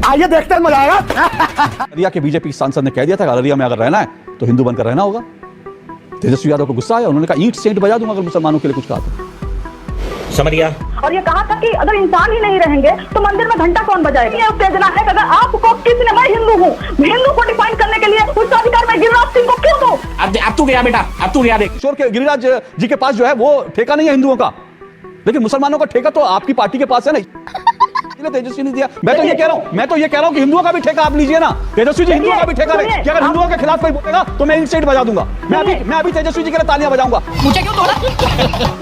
आइए देखते हैं, मजा आएगा। अररिया के बीजेपी सांसद ने कह दिया था कि अररिया में अगर रहना है तो हिंदू बनकर रहना होगा। तेजस्वी यादव को गुस्सा आया, उन्होंने कहा ईंट सेंट बजा दूंगा अगर मुसलमानों के लिए कुछ कहा तो। समरिया और ये कहा था कि अगर इंसान ही नहीं रहेंगे तो मंदिर में घंटा कौन बजाएगा। ये उत्तेजना है कि अगर आपको किसी ने, मैं हिंदू हूँ, हिंदू को डिफाइन करने के लिए उसका अधिकार मैं गिरिराज सिंह को क्यों दूं? अब तू गया बेटा, अब तू गया। देख किशोर के गिरिराज जी के पास जो है वो ठेका नहीं है हिंदुओं का, लेकिन मुसलमानों का ठेका तो आपकी पार्टी के पास है ना। तेजस्वी ने दिया। मैं तो ये कह रहा हूँ कि हिंदुओं का भी ठेका आप लीजिए ना। तेजस्वी जी हिंदुओं का भी ठेका लें कि अगर हिंदुओं के खिलाफ कोई बोलेगा तो मैं ईंट सेंट बजा दूंगा। मैं अभी तेजस्वी जी के लिए तालियां बजाऊंगा। मुझे क्यों तोड़ा?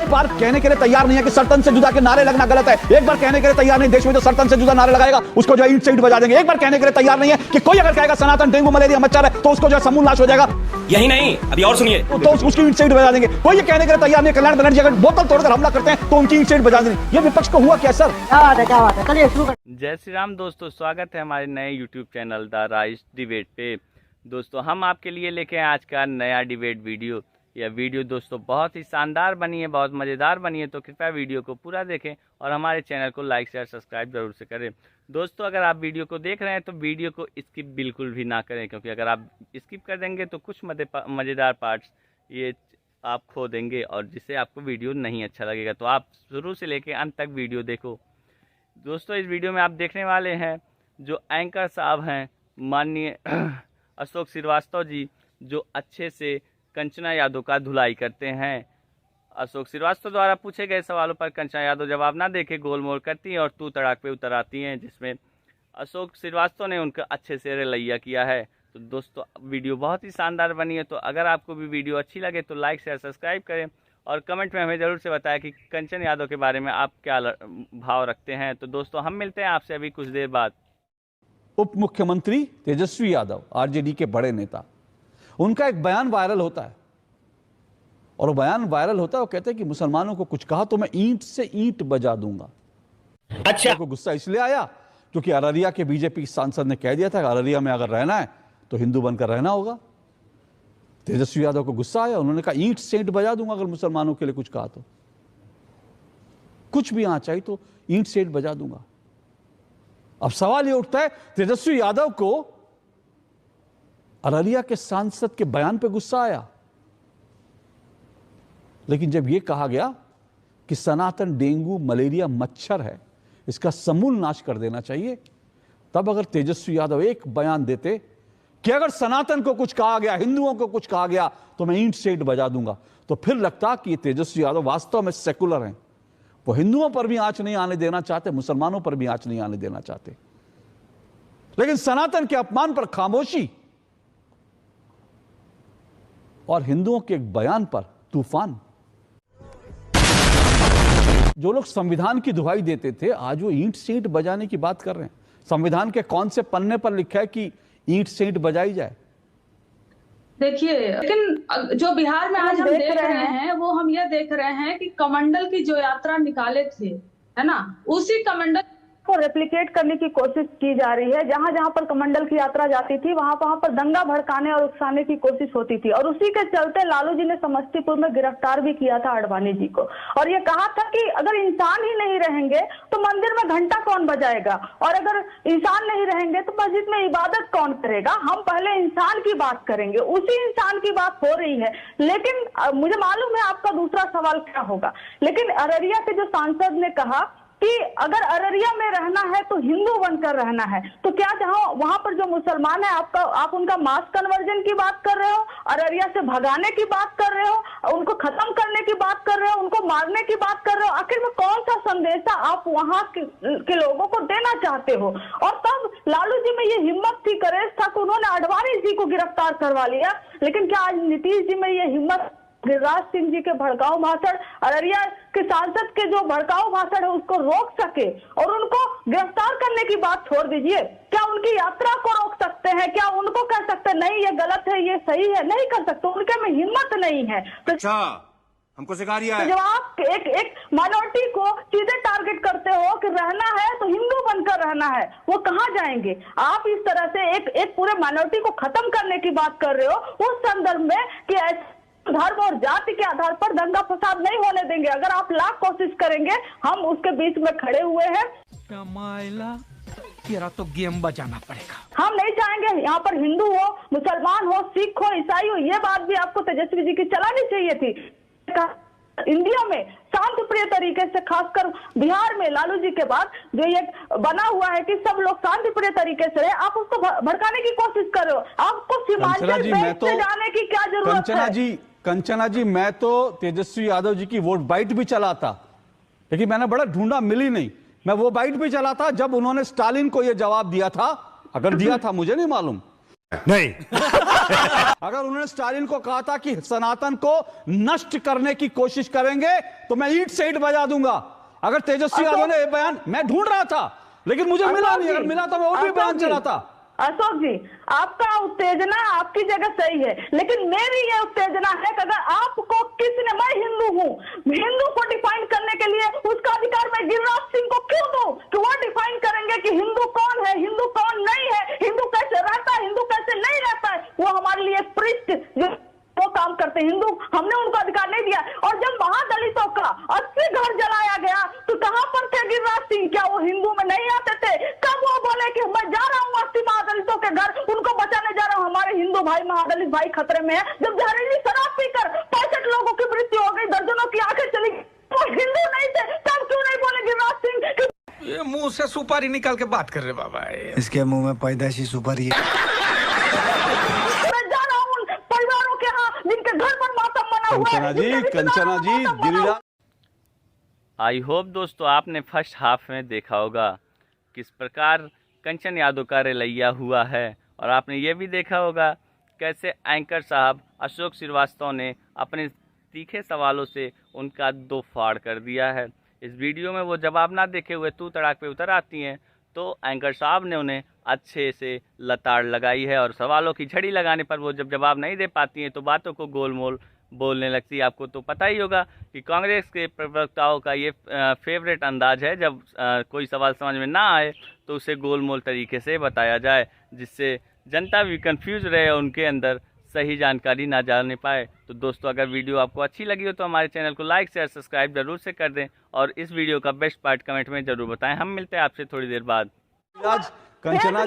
एक बार कहने के लिए तैयार नहीं है कि सरतन से जुदा के नारे लगना गलत है। एक बार कहने के लिए तैयार नहीं, देश में जो सरतन से जुदा नारे लगाएगा उसको जो है ईंट सेंट बजा देंगे। एक बार कहने के लिए तैयार नहीं है कि कोई अगर कहेगा सनातन डेंगू मलेरिया मच्छर है तो उसको जो है समूल नाश हो जाएगा। यही नहीं, अभी और सुनिए, तो उसकी ईंट सेंट बजा देंगे। कोई ये कहने के लिए तैयार नहीं, कल्याण बनर्जी अगर बोतल तोड़कर हमला करते हैं तो उनकी ईंट सेंट बजा देंगे। ये विपक्ष को हुआ क्या सर? क्या बात है, चलिए शुरू करें। जय श्री राम दोस्तों, स्वागत है हमारे नए YouTube channel the rice debate पे। दोस्तों हम आपके लिए लेके आए आज का नया डिबेट वीडियो। यह वीडियो दोस्तों बहुत ही शानदार बनी है, बहुत मज़ेदार बनी है, तो कृपया वीडियो को पूरा देखें और हमारे चैनल को लाइक शेयर सब्सक्राइब जरूर से करें। दोस्तों अगर आप वीडियो को देख रहे हैं तो वीडियो को स्किप बिल्कुल भी ना करें, क्योंकि अगर आप स्किप कर देंगे तो कुछ मज़ेदार पार्ट्स ये आप खो देंगे और जिससे आपको वीडियो नहीं अच्छा लगेगा। तो आप शुरू से लेकर अंत तक वीडियो देखो। दोस्तों इस वीडियो में आप देखने वाले हैं जो एंकर साहब हैं माननीय अशोक श्रीवास्तव जी, जो अच्छे से कंचना यादव का धुलाई करते हैं। अशोक श्रीवास्तव द्वारा पूछे गए सवालों पर कंचना यादव जवाब ना देके गोल मोल करती हैं और तू तड़ाक पे उतर आती हैं, जिसमें अशोक श्रीवास्तव ने उनका अच्छे से रलैया किया है। तो दोस्तों वीडियो बहुत ही शानदार बनी है। तो अगर आपको भी वीडियो अच्छी लगे तो लाइक शेयर सब्सक्राइब करें और कमेंट में हमें ज़रूर से बताएं कि कंचन यादव के बारे में आप क्या भाव रखते हैं। तो दोस्तों हम मिलते हैं आपसे अभी कुछ देर बाद। उप मुख्यमंत्री तेजस्वी यादव, आरजेडी के बड़े नेता, उनका एक बयान वायरल होता है और वो बयान वायरल होता है, वो कहते हैं कि मुसलमानों को कुछ कहा तो मैं ईंट से ईंट बजा दूंगा। अच्छा, को गुस्सा इसलिए आया क्योंकि अररिया के बीजेपी सांसद ने कह दिया था कि अररिया में अगर रहना है तो हिंदू बनकर रहना होगा। तेजस्वी यादव को गुस्सा आया, उन्होंने कहा ईंट सेंट बजा दूंगा अगर मुसलमानों के लिए कुछ कहा तो। कुछ भी आंच आई तो ईंट सेंट बजा दूंगा। अब सवाल यह उठता है तेजस्वी यादव को अररिया के सांसद के बयान पे गुस्सा आया, लेकिन जब यह कहा गया कि सनातन डेंगू मलेरिया मच्छर है, इसका समूल नाश कर देना चाहिए, तब अगर तेजस्वी यादव एक बयान देते कि अगर सनातन को कुछ कहा गया, हिंदुओं को कुछ कहा गया तो मैं ईंट सेंट बजा दूंगा, तो फिर लगता कि ये तेजस्वी यादव वास्तव में सेकुलर हैं। वो हिंदुओं पर भी आंच नहीं आने देना चाहते, मुसलमानों पर भी आंच नहीं आने देना चाहते, लेकिन सनातन के अपमान पर खामोशी और हिंदुओं के एक बयान पर तूफान। जो लोग संविधान की दुहाई देते थे आज वो ईंट सेंट बजाने की बात कर रहे हैं। संविधान के कौन से पन्ने पर लिखा है कि ईंट सेंट बजाई जाए? देखिए, लेकिन जो बिहार में आज हम देख रहे हैं वो हम ये देख रहे हैं कि कमंडल की जो यात्रा निकाले थे, है ना, उसी कमंडल को रेप्लिकेट करने की कोशिश की जा रही है। जहां जहां पर कमंडल की यात्रा जाती थी वहां पर दंगा भड़काने और उकसाने की कोशिश होती थी, और उसी के चलते लालू जी ने समस्तीपुर में गिरफ्तार भी किया था आडवाणी जी को, और ये कहा था कि अगर इंसान ही नहीं रहेंगे तो मंदिर में घंटा कौन बजाएगा, और अगर इंसान नहीं रहेंगे तो मस्जिद में इबादत कौन करेगा। हम पहले इंसान की बात करेंगे, उसी इंसान की बात हो रही है। लेकिन मुझे मालूम है आपका दूसरा सवाल क्या होगा, लेकिन अररिया के जो सांसद ने कहा कि अगर अररिया में रहना है तो हिंदू बनकर रहना है, तो क्या जहां वहां पर जो मुसलमान है आप उनका मास कन्वर्जन की बात कर रहे हो, अररिया से भगाने की बात कर रहे हो, उनको खत्म करने की बात कर रहे हो, उनको मारने की बात कर रहे हो। आखिर में कौन सा संदेशा आप वहां के लोगों को देना चाहते हो? और तब लालू जी में ये हिम्मत थी, करेज था कि उन्होंने आडवाणी जी को गिरफ्तार करवा लिया, लेकिन क्या आज नीतीश जी में ये हिम्मत गिरिराज सिंह जी के भड़काऊ भाषण, अररिया के सांसद के जो भड़काऊ भाषण है उसको रोक सके और उनको गिरफ्तार करने की बात छोड़ दीजिए, क्या उनकी यात्रा को रोक सकते हैं? क्या उनको कह सकते हैं नहीं ये गलत है ये सही है? नहीं कर सकते, उनके में हिम्मत नहीं है। अच्छा हमको सिखा रिया है। जब आप एक माइनॉरिटी को सीधे टारगेट करते हो कि रहना है तो हिंदू बनकर रहना है, वो कहाँ जाएंगे? आप इस तरह से एक पूरे माइनॉरिटी को खत्म करने की बात कर रहे हो उस संदर्भ में कि धर्म और जाति के आधार पर दंगा फसाद नहीं होने देंगे। अगर आप लाख कोशिश करेंगे हम उसके बीच में खड़े हुए हैं। तेरा तो गेम बजाना पड़ेगा। हम नहीं चाहेंगे यहाँ पर हिंदू हो, मुसलमान हो, सिख हो, ईसाई हो, ये बात भी आपको तेजस्वी जी की चलानी चाहिए थी। इंडिया में शांति प्रिय तरीके से, खासकर बिहार में लालू जी के बाद जो ये बना हुआ है कि सब लोग शांति प्रिय तरीके से रहे, आप उसको भड़काने की कोशिश कर रहे हो। आपको सीमांचल बेल्ट से जाने की क्या जरूरत है? कंचना जी, मैं तो तेजस्वी यादव जी की वोट बाइट भी चला था, लेकिन मैंने बड़ा ढूंढा, मिली नहीं। मैं वो बाइट भी चला था जब उन्होंने स्टालिन को यह जवाब दिया था, अगर दिया था मुझे नहीं मालूम, नहीं। अगर उन्होंने स्टालिन को कहा था कि सनातन को नष्ट करने की कोशिश करेंगे तो मैं ईंट से ईंट बजा दूंगा। अगर तेजस्वी यादव ने बयान, मैं ढूंढ रहा था लेकिन मुझे मिला नहीं, अगर मिला तो मैं वो भी बयान चला था। अशोक जी, आपका उत्तेजना आपकी जगह सही है, लेकिन मेरी ये उत्तेजना है कि अगर आपको किसी ने, मैं हिंदू हूँ, हिंदू को डिफाइन करने के लिए उसका अधिकार मैं गिरिराज सिंह को क्यों दूं कि वो डिफाइन करेंगे कि हिंदू कौन है, हिंदू कौन नहीं है, हिंदू कैसे रहता है, हिंदू कैसे नहीं रहता है। वो हमारे लिए पृष्ठ जो वो काम करते हैं हिंदू, हमने उनको अधिकार नहीं दिया। और जब महादलितों का 80 घर जलाया गया तो कहां पर थे गिरिराज सिंह? क्या वो हिंदू में नहीं आते थे? कब वो बोले कि मैं जा रहा हूं 80 महादलितों के घर, उनको बचाने जा रहा हूं, हमारे हिंदू भाई, महादलित भाई खतरे में है? जब जहरीली शराब पीकर 65 लोगों की मृत्यु हो गई, दर्जनों की आंखें चली गई, वो हिंदू नहीं थे, तब क्यों नहीं बोले गिरिराज सिंह? ये मुंह से सुपारी निकाल के बात कर रहे बाबा, इसके मुंह में पैदाइशी सुपारी है। कंचना जी, गिरिराज, आई होप दोस्तों आपने फर्स्ट हाफ में देखा होगा किस प्रकार कंचन यादव का रवैया हुआ है, और आपने ये भी देखा होगा कैसे एंकर साहब अशोक श्रीवास्तव ने अपने तीखे सवालों से उनका दो फाड़ कर दिया है। इस वीडियो में वो जवाब ना देखे हुए तू तड़ाक पे उतर आती हैं, तो एंकर साहब ने उन्हें अच्छे से लताड़ लगाई है, और सवालों की झड़ी लगाने पर वो जब जवाब नहीं दे पाती हैं तो बातों को गोलमोल बोलने लगती है। आपको तो पता ही होगा कि कांग्रेस के प्रवक्ताओं का ये फेवरेट अंदाज है, जब कोई सवाल समझ में ना आए तो उसे गोलमोल तरीके से बताया जाए, जिससे जनता भी कंफ्यूज रहे और उनके अंदर सही जानकारी ना जाने पाए। तो दोस्तों, अगर वीडियो आपको अच्छी लगी हो तो हमारे चैनल को लाइक शेयर सब्सक्राइब जरूर से कर दें, और इस वीडियो का बेस्ट पार्ट कमेंट में जरूर बताएं। हम मिलते हैं आपसे थोड़ी देर बाद। कंचना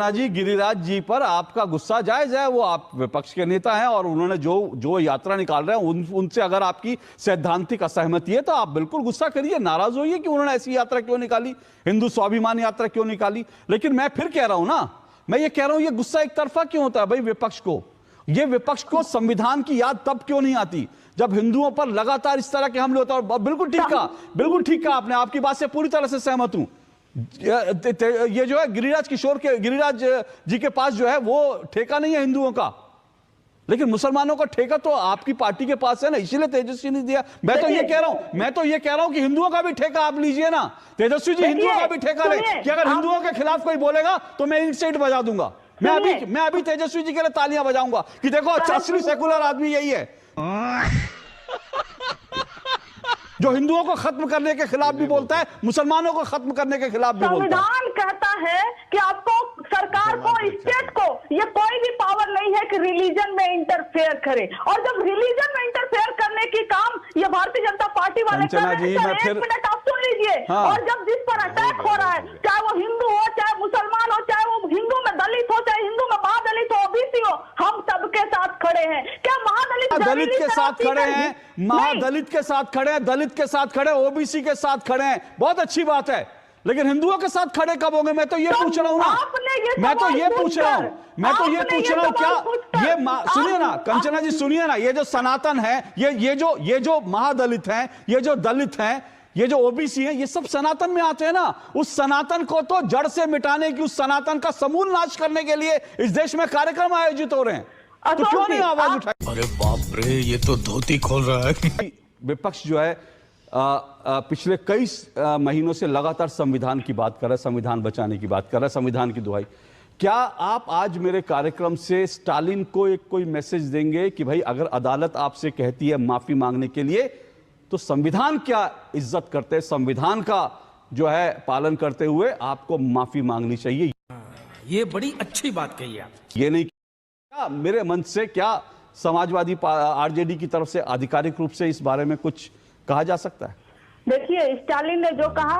जी, गिरिराज जी पर आपका गुस्सा जायज है, वो आप विपक्ष के नेता हैं और उन्होंने जो यात्रा निकाल रहे हैं उनसे अगर आपकी सैद्धांतिक असहमति है तो आप बिल्कुल गुस्सा करिए, नाराज होइए कि उन्होंने ऐसी यात्रा क्यों निकाली, हिंदू स्वाभिमान यात्रा क्यों निकाली। लेकिन मैं फिर कह रहा हूं ना, मैं ये कह रहा हूं ये गुस्सा एक तरफा क्यों होता है भाई? विपक्ष को संविधान की याद तब क्यों नहीं आती जब हिंदुओं पर लगातार इस तरह के हमले होते हैं? बिल्कुल ठीक कहा आपने, आपकी बात से पूरी तरह से सहमत हूं। ये जो है गिरिराज जी के पास जो है वो ठेका नहीं है हिंदुओं का, लेकिन मुसलमानों का ठेका तो आपकी पार्टी के पास है ना, इसीलिए तेजस्वी ने दिया। मैं तो ये कह रहा हूं कि हिंदुओं का भी ठेका आप लीजिए ना, तेजस्वी जी हिंदुओं का भी ठेका ले कि अगर हिंदुओं के खिलाफ कोई बोलेगा तो मैं ईंट से ईंट बजा दूंगा। मैं अभी तेजस्वी जी के लिए तालियां बजाऊंगा कि देखो असली सेकुलर आदमी यही है जो हिंदुओं को खत्म करने के खिलाफ भी बोलता है, मुसलमानों को खत्म करने के खिलाफ भी बोलता है। संविधान कहता है कि आपको, सरकार को, स्टेट को ये कोई भी पावर नहीं है कि रिलीजन में इंटरफेयर करे, और जब रिलीजन में इंटरफेयर करने की काम ये भारतीय जनता पार्टी वाले कर रहे हैं, एक मिनट आप सुन लीजिए। और जब जिस पर अटैक हो रहा है, चाहे वो हिंदू हो, चाहे मुसलमान हो, चाहे वो हिंदू में दलित हो, चाहे हिंदू में महादलित हो, ओबीसी हो, हम सबके साथ खड़े हैं। क्या महादलित दलित के साथ खड़े हैं, महादलित के साथ खड़े हैं, दलित के साथ खड़े, ओबीसी के साथ खड़े हैं, बहुत अच्छी बात है, लेकिन हिंदुओं के साथ खड़े कब होंगे? मैं तो ये पूछ रहा हूं ना, मैं तो ये पूछ रहा हूं क्या ये सुनिए ना कंचना जी, सुनिए ना, ये जो सनातन है, ये जो महादलित हैं, ये जो दलित हैं, ये जो ओबीसी हैं, ये सब सनातन में आते हैं ना। उस सनातन को तो जड़ से मिटाने की, उस सनातन का समूल नाश करने के लिए इस देश में कार्यक्रम आयोजित हो रहे हैं, तो क्यों नहीं आवाज उठाई? अरे बाप रे, ये तो धोती खोल रहा है। विपक्ष जो है पिछले कई महीनों से लगातार संविधान की बात कर रहा है, संविधान बचाने की बात कर रहा है, संविधान की दुहाई। क्या आप आज मेरे कार्यक्रम से स्टालिन को एक कोई मैसेज देंगे कि भाई अगर अदालत आपसे कहती है माफी मांगने के लिए तो संविधान क्या इज्जत करते हैं, संविधान का जो है पालन करते हुए आपको माफी मांगनी चाहिए? ये बड़ी अच्छी बात कही आप। ये नहीं क्या मेरे मन से, क्या समाजवादी आरजेडी की तरफ से आधिकारिक रूप से इस बारे में कुछ कहा जा सकता है? देखिए, स्टालिन ने जो कहा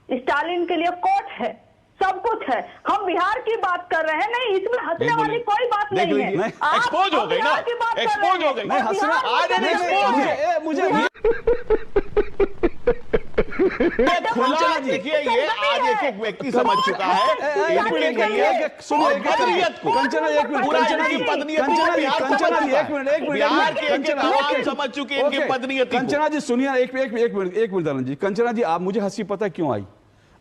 स्टालिन के लिए कोर्ट है, सब कुछ है। हम बिहार की बात कर रहे हैं, नहीं इसमें हंसने वाली कोई बात नहीं है। एक्सपोज हो गई ना, एक्सपोज हो गई। नहीं हंसना, खुला देखिए, ये आज एक एक व्यक्ति समझ चुका है समझ चुके इनकी पत्नीयत। कंचना जी सुनिए, एक मिनट दानंद जी। कंचना जी, आप मुझे हंसी पता क्यों आई?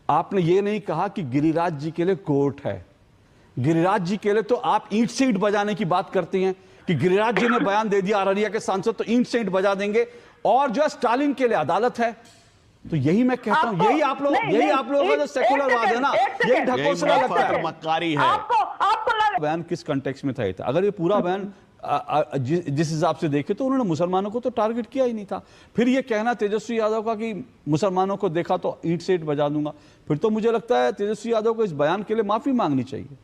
आपने ये नहीं कहा कि गिरिराज जी के लिए कोर्ट है। गिरिराज जी के लिए तो आप ईंट से ईंट बजाने की बात करती हैं कि गिरिराज जी ने बयान दे दिया अररिया के सांसद तो ईंट से ईंट बजा देंगे, और जो है स्टालिन के लिए अदालत है। तो यही मैं कहता हूं, यही आप लोगों का जो सेकुलरवाद है ना, यही ढकोसला लगता है, मक्कारी है। आपको बयान किस कंटेक्स्ट में था? अगर ये पूरा बयान जिस हिसाब से देखे तो उन्होंने मुसलमानों को तो टारगेट किया ही नहीं था। फिर ये कहना तेजस्वी यादव का कि मुसलमानों को देखा तो ईंट से ईंट बजा दूंगा, फिर तो मुझे लगता है तेजस्वी यादव को इस बयान के लिए माफी मांगनी चाहिए।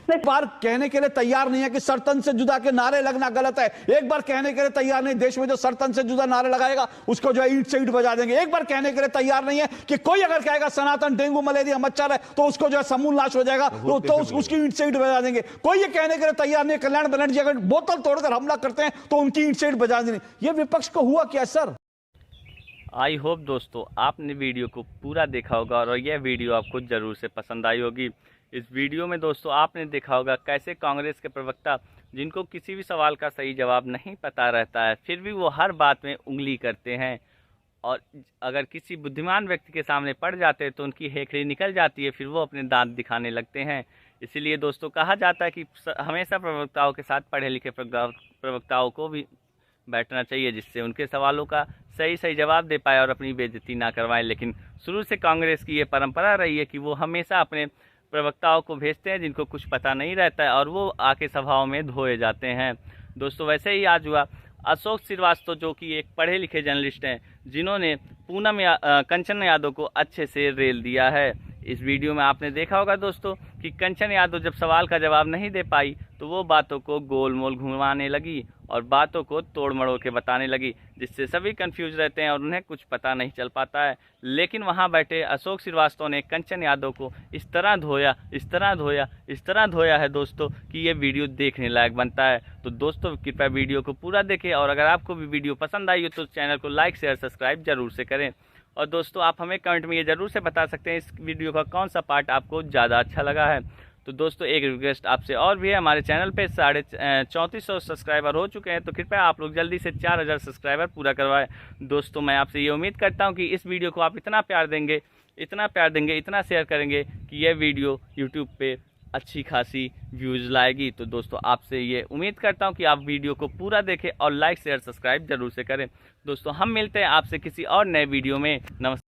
एक बार कहने के लिए तैयार नहीं है कि सरतन से जुदा के नारे लगना गलत है, एक बार कहने के लिए तैयार नहीं देश में जो सरतन से जुदा नारे लगाएगा उसको जो है ईंट से ईंट बजा देंगे, एक बार कहने के लिए तैयार नहीं है कि कोई अगर कहेगा सनातन डेंगू मलेरिया मच्छर है तो उसको जो है समूल नाश हो जाएगा तो उसकी ईंट से ईंट बजा देंगे। कोई ये कहने के लिए तैयार नहीं, कल्याण बनर्जी अगर बोतल तोड़कर हमला करते हैं तो उनकी ईंट से ईंट बजा देंगे। ये विपक्ष को हुआ क्या सर? आई होप दोस्तों आपने वीडियो को पूरा देखा होगा और यह वीडियो आपको ज़रूर से पसंद आई होगी। इस वीडियो में दोस्तों आपने देखा होगा कैसे कांग्रेस के प्रवक्ता, जिनको किसी भी सवाल का सही जवाब नहीं पता रहता है, फिर भी वो हर बात में उंगली करते हैं, और अगर किसी बुद्धिमान व्यक्ति के सामने पड़ जाते हैं तो उनकी हेकड़ी निकल जाती है, फिर वो अपने दांत दिखाने लगते हैं। इसीलिए दोस्तों कहा जाता है कि हमेशा प्रवक्ताओं के साथ पढ़े लिखे प्रवक्ताओं को भी बैठना चाहिए, जिससे उनके सवालों का सही जवाब दे पाए और अपनी बेइज्जती ना करवाएं। लेकिन शुरू से कांग्रेस की ये परंपरा रही है कि वो हमेशा अपने प्रवक्ताओं को भेजते हैं जिनको कुछ पता नहीं रहता है, और वो आके सभाओं में धोए जाते हैं। दोस्तों वैसे ही आज हुआ, अशोक श्रीवास्तव जो कि एक पढ़े लिखे जर्नलिस्ट हैं, जिन्होंने कंचन यादव को अच्छे से रेल दिया है। इस वीडियो में आपने देखा होगा दोस्तों कि कंचन यादव जब सवाल का जवाब नहीं दे पाई तो वो बातों को गोल मोल घुमाने लगी और बातों को तोड़ मड़ोड़ के बताने लगी, जिससे सभी कंफ्यूज रहते हैं और उन्हें कुछ पता नहीं चल पाता है। लेकिन वहां बैठे अशोक श्रीवास्तव ने कंचन यादव को इस तरह धोया है दोस्तों कि ये वीडियो देखने लायक बनता है। तो दोस्तों कृपया वीडियो को पूरा देखें, और अगर आपको भी वीडियो पसंद आई हो तो चैनल को लाइक शेयर सब्सक्राइब जरूर से करें। और दोस्तों आप हमें कमेंट में ये ज़रूर से बता सकते हैं इस वीडियो का कौन सा पार्ट आपको ज़्यादा अच्छा लगा है। तो दोस्तों एक रिक्वेस्ट आपसे और भी है, हमारे चैनल पे 3450 सब्सक्राइबर हो चुके हैं, तो कृपया आप लोग जल्दी से 4000 सब्सक्राइबर पूरा करवाएं। दोस्तों मैं आपसे ये उम्मीद करता हूँ कि इस वीडियो को आप इतना प्यार देंगे, इतना शेयर करेंगे कि यह वीडियो यूट्यूब पे अच्छी खासी व्यूज़ लाएगी। तो दोस्तों आपसे ये उम्मीद करता हूँ कि आप वीडियो को पूरा देखें और लाइक शेयर सब्सक्राइब जरूर से करें। दोस्तों हम मिलते हैं आपसे किसी और नए वीडियो में। नमस्कार।